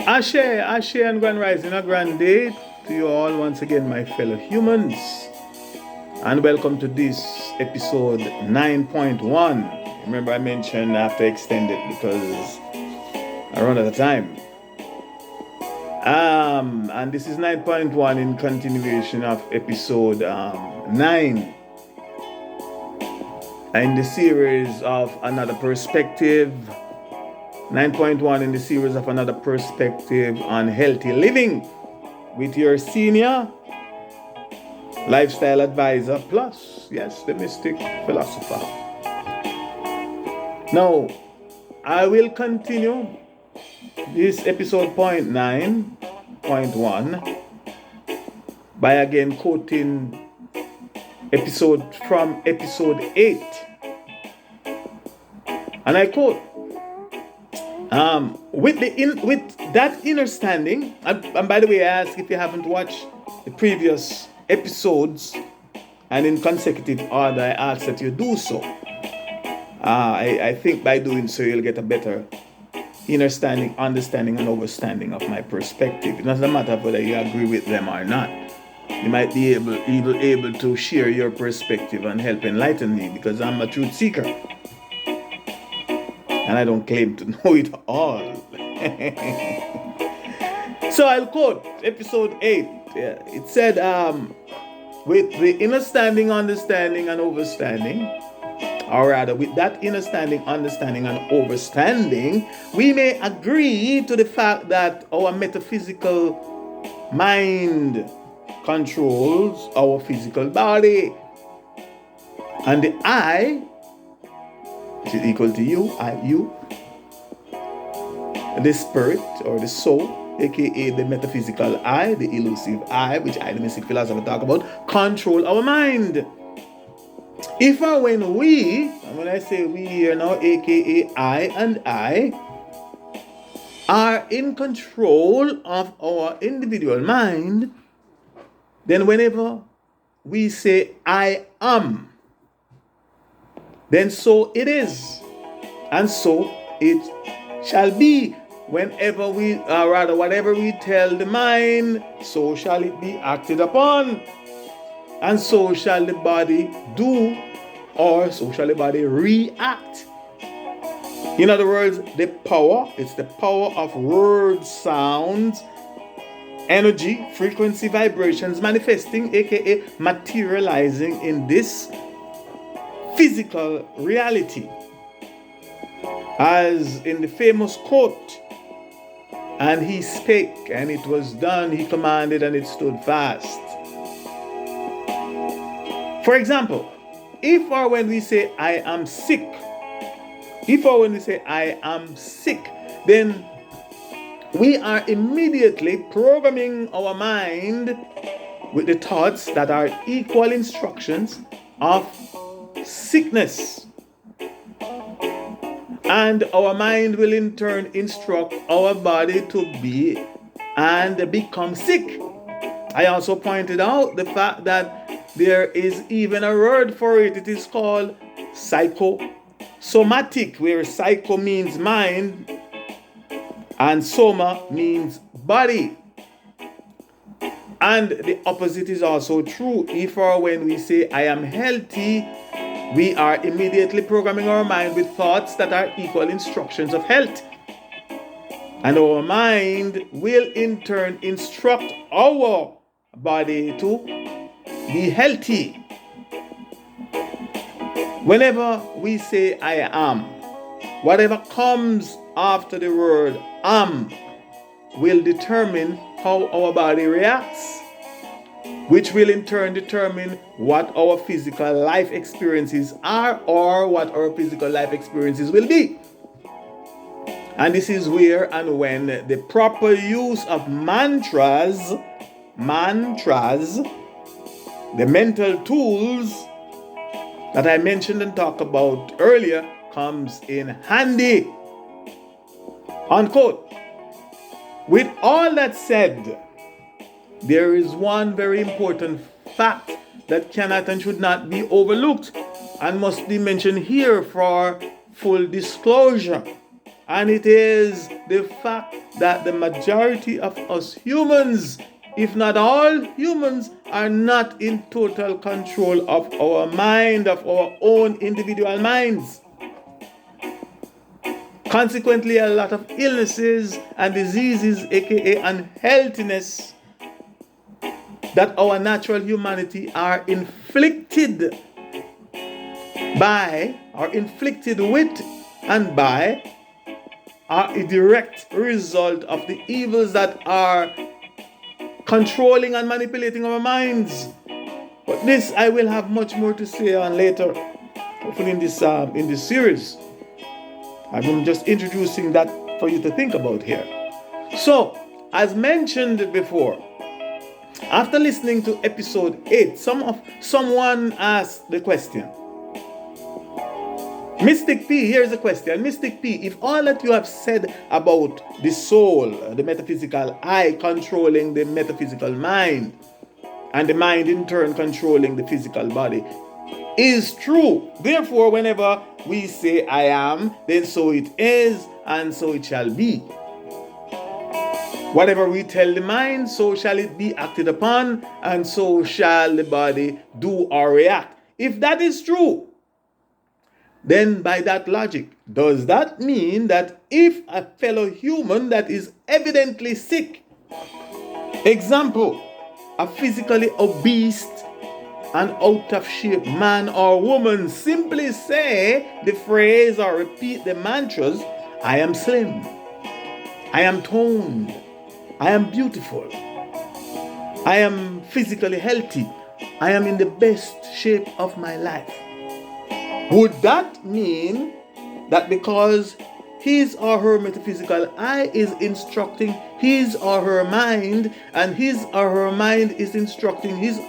Ashe, Ashe, and Grand Rising, a grand day to you all once again, my fellow humans. And welcome to this episode 9.1. Remember, I mentioned I have to extend it because I run out of time. And this is 9.1 in continuation of episode 9 in the series of Another Perspective. 9.1 in the series of Another Perspective on Healthy Living with your senior lifestyle advisor plus, yes, the mystic philosopher. Now, I will continue this episode 9.1 by again quoting episode 8. And I quote, with that understanding, and by the way, I ask if you haven't watched the previous episodes and in consecutive order, I ask that you do so. I think by doing so, you'll get a better understanding, and understanding of my perspective. It doesn't matter whether you agree with them or not. You might be able to share your perspective and help enlighten me, because I'm a truth seeker. And I don't claim to know it all. So I'll quote episode 8. Yeah, it said, with the understanding, and overstanding, or rather, with that understanding, and overstanding, we may agree to the fact that our metaphysical mind controls our physical body. And the I, which is equal to you, the spirit or the soul, aka the metaphysical I, the elusive I, which I, the mystic philosopher, talk about, control our mind. If or when we, and when I say we here now, aka I and I, are in control of our individual mind, then whenever we say I am, then so it is, and so it shall be. Whenever whatever we tell the mind, so shall it be acted upon, and so shall the body do, or so shall the body react. In other words, it's the power of words, sounds, energy, frequency, vibrations manifesting, aka materializing in this physical reality. As in the famous quote, and he spake, and it was done, he commanded, and it stood fast. For example, if or when we say I am sick, then we are immediately programming our mind with the thoughts that are equal instructions of sickness. And our mind will in turn instruct our body to be and become sick. I also pointed out the fact that there is even a word for it. It is called psychosomatic, where psycho means mind and soma means body. And the opposite is also true. If or when we say I am healthy, we are immediately programming our mind with thoughts that are equal instructions of health. And our mind will in turn instruct our body to be healthy. Whenever we say I am, whatever comes after the word am will determine how our body reacts, which will in turn determine what our physical life experiences are, or what our physical life experiences will be. And this is where and when the proper use of mantras, the mental tools that I mentioned and talked about earlier, comes in handy. Unquote. With all that said, there is one very important fact that cannot and should not be overlooked and must be mentioned here for full disclosure. And it is the fact that the majority of us humans, if not all humans, are not in total control of our mind, of our own individual minds. Consequently, a lot of illnesses and diseases, aka unhealthiness, that our natural humanity are inflicted by, or inflicted with, and by, are a direct result of the evils that are controlling and manipulating our minds. But this I will have much more to say on later, hopefully in this series. I'm just introducing that for you to think about here. So, as mentioned before, after listening to episode 8, someone asked the question. Mystic P, here's a question. Mystic P, if all that you have said about the soul, the metaphysical I controlling the metaphysical mind, and the mind in turn controlling the physical body, is true, therefore whenever we say I am, then so it is, and so it shall be. Whatever we tell the mind, so shall it be acted upon, and so shall the body do or react. If that is true, then by that logic, does that mean that if a fellow human that is evidently sick, example, a physically obese and out of shape man or woman, simply say the phrase or repeat the mantras, I am slim, I am toned, I am beautiful, I am physically healthy, I am in the best shape of my life, would that mean that because his or her metaphysical I is instructing his or her mind, and his or her mind is instructing his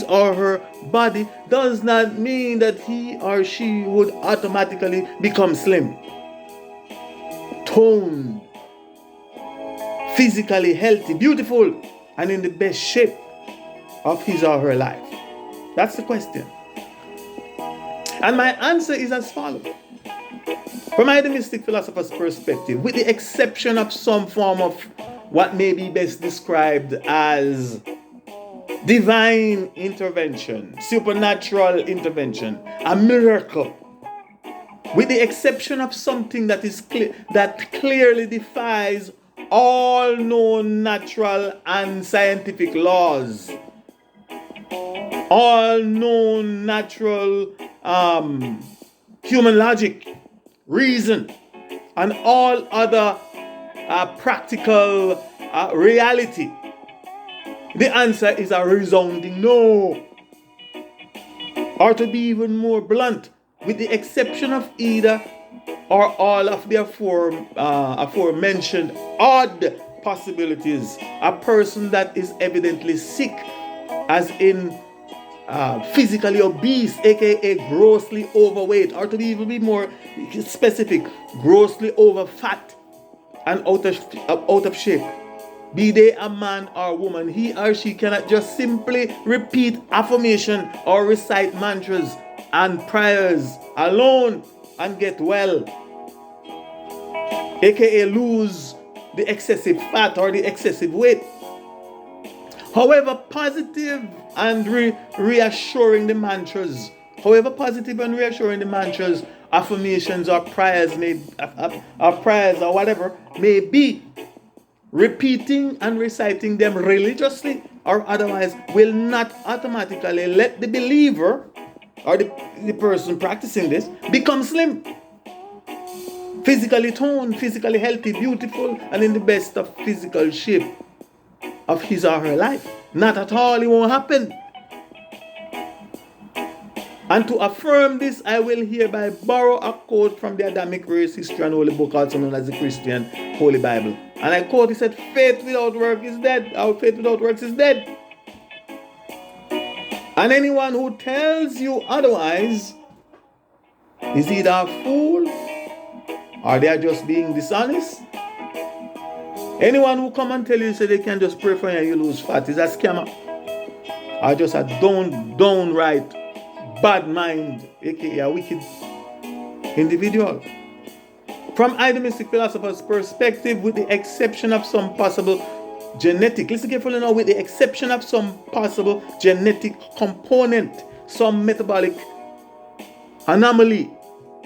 or her body, does not mean that he or she would automatically become slim, toned, physically healthy, beautiful, and in the best shape of his or her life? That's the question. And my answer is as follows. From my mystic philosopher's perspective, with the exception of some form of what may be best described as divine intervention, supernatural intervention, a miracle, with the exception of something that is that clearly defies all known natural and scientific laws, all known natural human logic, reason, and all other practical reality, the answer is a resounding no. Or to be even more blunt, with the exception of either or all of the aforementioned odd possibilities, a person that is evidently sick, as in physically obese, aka grossly overweight, or to be more specific, grossly over fat and out of shape, be they a man or woman, he or she cannot just simply repeat affirmation or recite mantras and prayers alone and get well, aka lose the excessive fat or the excessive weight. However positive and reassuring the mantras, affirmations or prayers or whatever may be, repeating and reciting them religiously or otherwise will not automatically let the believer or the person practicing this become slim, physically toned, physically healthy, beautiful, and in the best of physical shape of his or her life. Not at all. It won't happen. And to affirm this, I will hereby borrow a quote from the Adamic Race History and Holy Book, also known as the Christian Holy Bible. And I quote, he said, faith without work is dead. Our faith without works is dead. And anyone who tells you otherwise is either a fool or they are just being dishonest. Anyone who come and tell you say they can just pray for you and you lose fat is a scammer, or just a downright bad mind, aka a wicked individual. From idealistic philosophers' perspective, with the exception of some possible genetic, listen carefully now, with the exception of some possible genetic component, some metabolic anomaly,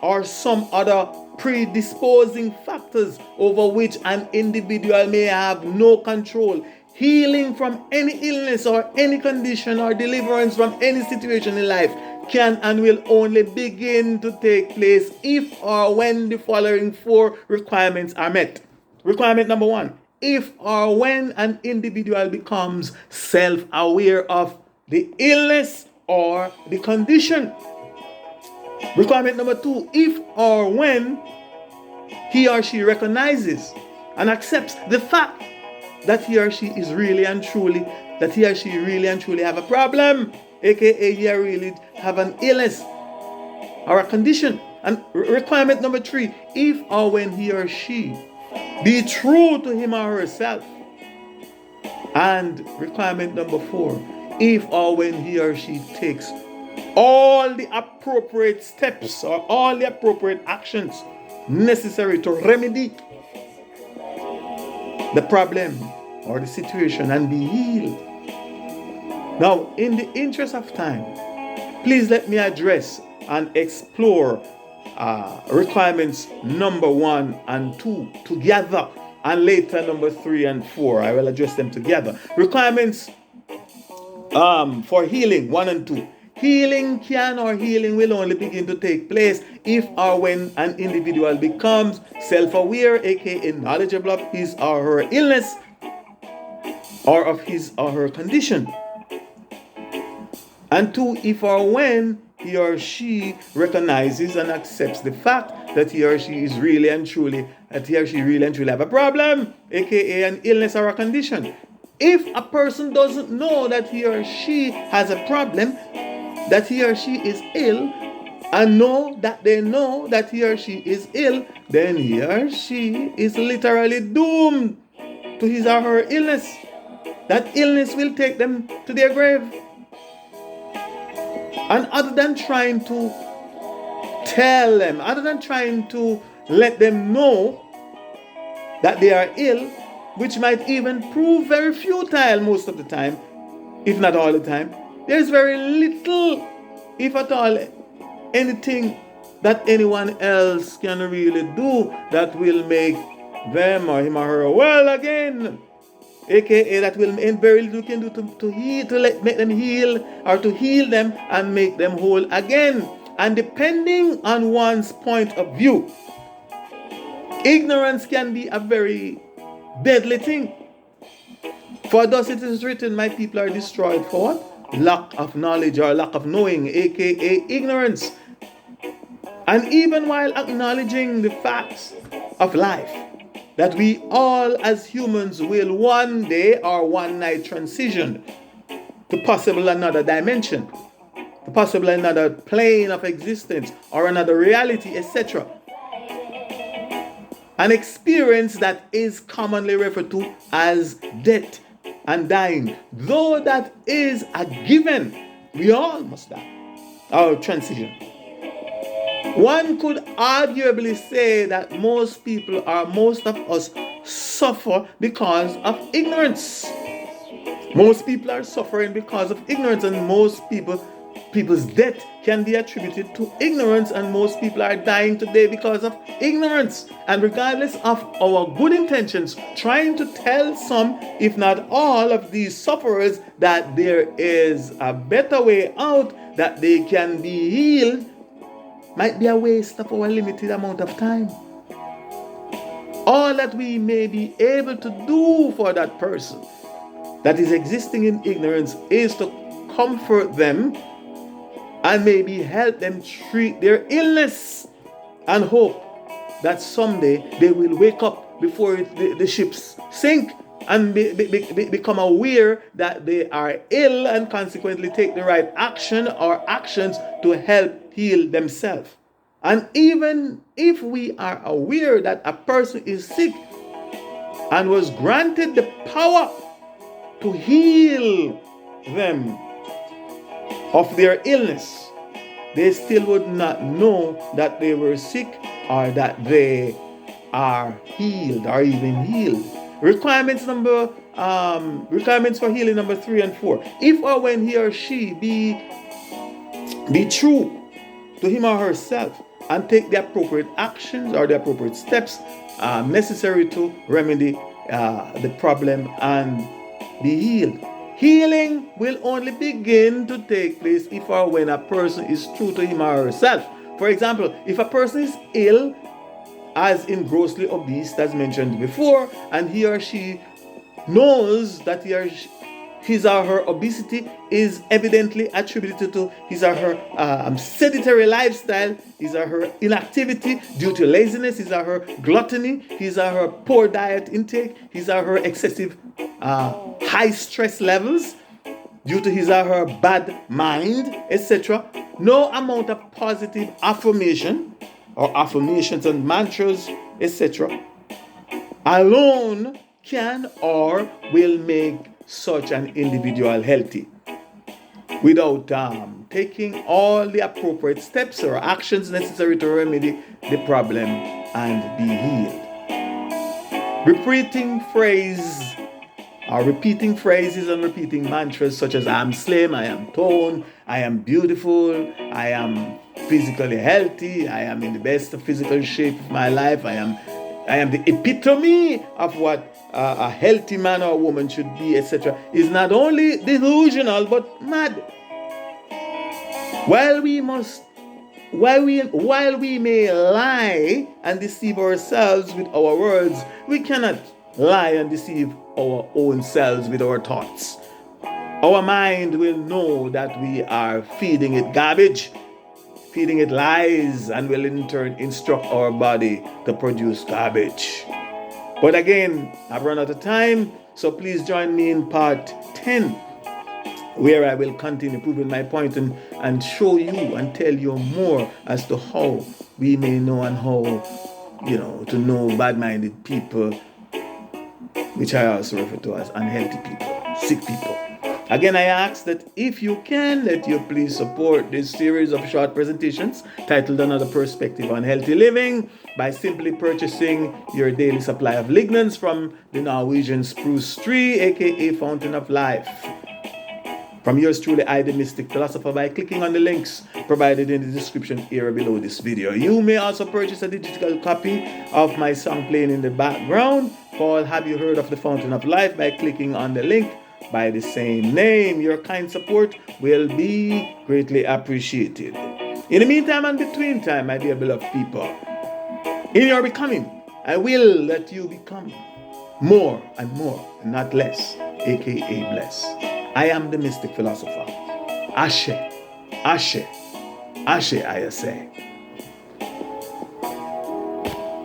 or some other predisposing factors over which an individual may have no control, healing from any illness or any condition or deliverance from any situation in life can and will only begin to take place if or when the following 4 requirements are met. Requirement number 1, if or when an individual becomes self-aware of the illness or the condition. Requirement number 2, if or when he or she recognizes and accepts the fact that he or she is really and truly have a problem, aka he or really have an illness or a condition. And requirement number 3, if or when he or she be true to him or herself. And requirement number 4, if or when he or she takes all the appropriate steps or all the appropriate actions necessary to remedy the problem or the situation and be healed. Now, in the interest of time, please let me address and explore requirements number 1 and 2 together, and later number 3 and 4. I will address them together. Requirements for healing 1 and 2. Healing will only begin to take place if or when an individual becomes self-aware, aka knowledgeable of his or her illness or of his or her condition. And 2, if or when he or she recognizes and accepts the fact that he or she really and truly have a problem, aka an illness or a condition. If a person doesn't know that he or she has a problem, that he or she is ill, and they know that he or she is ill, then he or she is literally doomed to his or her illness. That illness will take them to their grave. And other than trying to tell them, other than trying to let them know that they are ill, which might even prove very futile most of the time, if not all the time, there's very little, if at all, anything that anyone else can really do that will make them or him or her well again. AKA that will, and very little can do to make them heal, or to heal them and make them whole again. And depending on one's point of view, ignorance can be a very deadly thing. For thus it is written, my people are destroyed for what? Lack of knowledge or lack of knowing, aka ignorance. And even while acknowledging the facts of life, that we all as humans will one day or one night transition to possible another dimension, to possible another plane of existence or another reality, etc. An experience that is commonly referred to as death and dying. Though that is a given, we all must die, or transition. One could arguably say that most people or most of us suffer because of ignorance. Most people are suffering because of ignorance, and most people's death can be attributed to ignorance, and most people are dying today because of ignorance. And regardless of our good intentions, trying to tell some, if not all, of these sufferers that there is a better way out, that they can be healed, might be a waste of our limited amount of time. All that we may be able to do for that person that is existing in ignorance is to comfort them and maybe help them treat their illness, and hope that someday they will wake up before the ships sink and become aware that they are ill, and consequently take the right action or actions to help heal themselves. And even if we are aware that a person is sick and was granted the power to heal them of their illness, they still would not know that they were sick or that they are healed or even healed. Requirements for healing number 3 and 4. If or when he or she be true to him or herself and take the appropriate actions or the appropriate steps necessary to remedy the problem and be healed. Healing will only begin to take place if or when a person is true to him or herself. For example, if a person is ill, as in grossly obese, as mentioned before, and he or she knows that his or her obesity is evidently attributed to his or her sedentary lifestyle, his or her inactivity due to laziness, his or her gluttony, his or her poor diet intake, his or her excessive high stress levels due to his or her bad mind, etc. No amount of positive affirmation or affirmations and mantras, etc. alone can or will make such an individual healthy without taking all the appropriate steps or actions necessary to remedy the problem and be healed. Repeating phrases and repeating mantras such as I am slim, I am toned, I am beautiful, I am physically healthy, I am in the best physical shape of my life, I am the epitome of what a healthy man or woman should be, etc., is not only delusional but mad. While we may lie and deceive ourselves with our words, we cannot lie and deceive our own selves with our thoughts. Our mind will know that we are feeding it garbage, feeding it lies, and will in turn instruct our body to produce garbage. But again, I've run out of time, so please join me in part 10, where I will continue proving my point and show you and tell you more as to how we may know and how, to know bad-minded people, which I also refer to as unhealthy people, sick people. Again, I ask that if you can, that you please support this series of short presentations titled Another Perspective on Healthy Living by simply purchasing your daily supply of lignans from the Norwegian spruce tree, aka Fountain of Life. From yours truly, I, the Mystic Philosopher, by clicking on the links provided in the description area below this video. You may also purchase a digital copy of my song playing in the background called Have You Heard of the Fountain of Life by clicking on the link by the same name. Your kind support will be greatly appreciated. In the meantime and between time, my dear beloved people, in your becoming, I will let you become more and more, and not less, aka bless. I am the Mystic Philosopher. Ashe, Ashe, Ashe, I say.